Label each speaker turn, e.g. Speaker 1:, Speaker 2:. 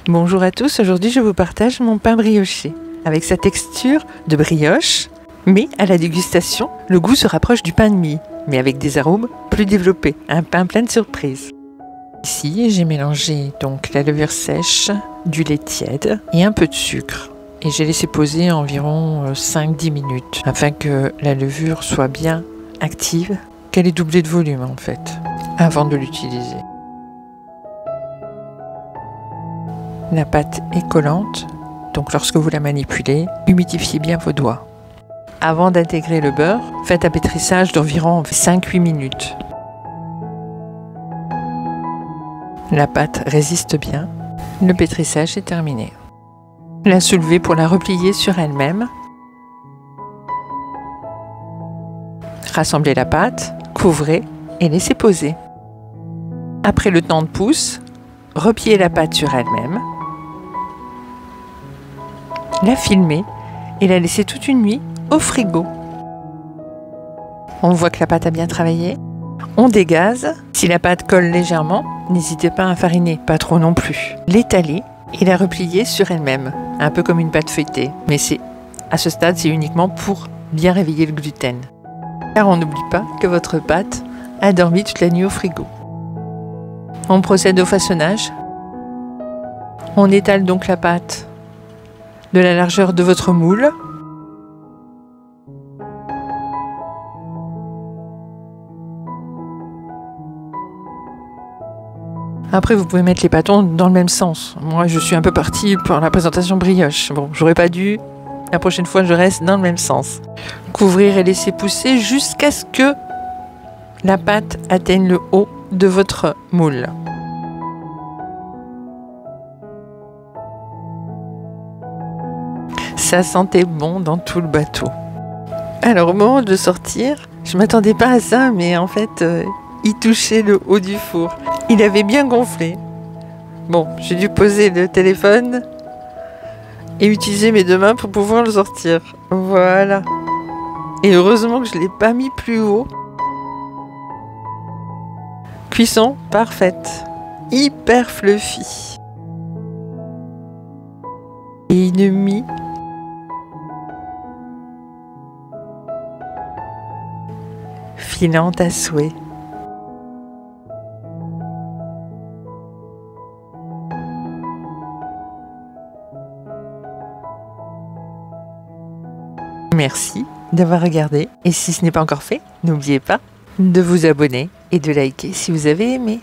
Speaker 1: Bonjour à tous, aujourd'hui je vous partage mon pain brioché. Avec sa texture de brioche, mais à la dégustation, le goût se rapproche du pain de mie, mais avec des arômes plus développés, un pain plein de surprises. Ici, j'ai mélangé donc la levure sèche, du lait tiède et un peu de sucre. Et j'ai laissé poser environ 5-10 minutes afin que la levure soit bien active, qu'elle ait doublé de volume en fait, avant de l'utiliser. La pâte est collante, donc lorsque vous la manipulez, humidifiez bien vos doigts. Avant d'intégrer le beurre, faites un pétrissage d'environ 5-8 minutes. La pâte résiste bien, le pétrissage est terminé. La soulevez pour la replier sur elle-même. Rassemblez la pâte, couvrez et laissez poser. Après le temps de pousse, repliez la pâte sur elle-même. La filmer et la laisser toute une nuit au frigo. On voit que la pâte a bien travaillé. On dégaze. Si la pâte colle légèrement, n'hésitez pas à fariner, pas trop non plus. L'étaler et la replier sur elle-même, un peu comme une pâte feuilletée. Mais à ce stade, c'est uniquement pour bien réveiller le gluten. Car on n'oublie pas que votre pâte a dormi toute la nuit au frigo. On procède au façonnage. On étale donc la pâte de la largeur de votre moule. Après, vous pouvez mettre les bâtons dans le même sens. Moi, je suis un peu partie pour la présentation brioche. Bon, j'aurais pas dû. La prochaine fois, je reste dans le même sens. Couvrir et laisser pousser jusqu'à ce que la pâte atteigne le haut de votre moule. Ça sentait bon dans tout le bateau. Alors, au moment de sortir, je m'attendais pas à ça, mais en fait, il touchait le haut du four. Il avait bien gonflé. Bon, j'ai dû poser le téléphone et utiliser mes deux mains pour pouvoir le sortir. Voilà. Et heureusement que je ne l'ai pas mis plus haut. Cuisson parfaite. Hyper fluffy. Et une mie filante à souhait. Merci d'avoir regardé et si ce n'est pas encore fait, n'oubliez pas de vous abonner et de liker si vous avez aimé.